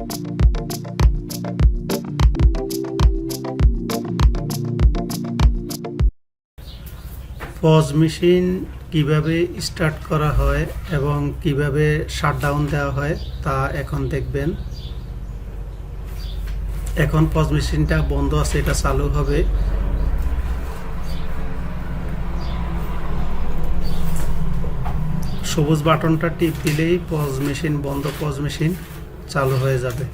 Pause machine কিভাবে start করা হয় এবং কিভাবে শাটডাউন দেওয়া হয় তা এখন দেখবেন। এখন পজ মেশিনটা বন্ধ আছে, এটা চালু হবে। সবুজ বাটনটা টিপ দিলেই পজ মেশিন বন্ধ, পজ মেশিন চালু হয়ে যাবে।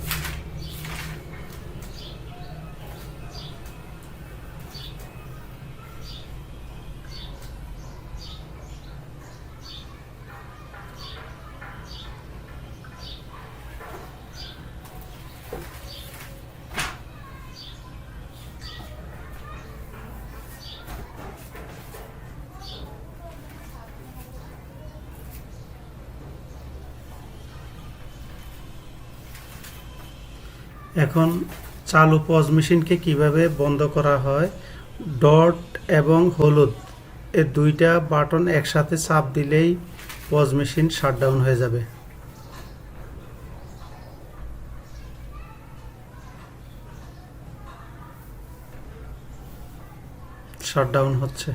এখন চালু পজ মেশিনকে কিভাবে বন্ধ করা হয়, ডট এবং হলুদ এই দুইটা বাটন একসাথে চাপ দিলেই পজ মেশিন শাটডাউন হয়ে যাবে। শাটডাউন হচ্ছে।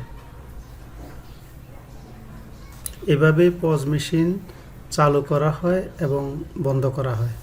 এভাবে পজ মেশিন চালু করা হয় এবং বন্ধ করা হয়।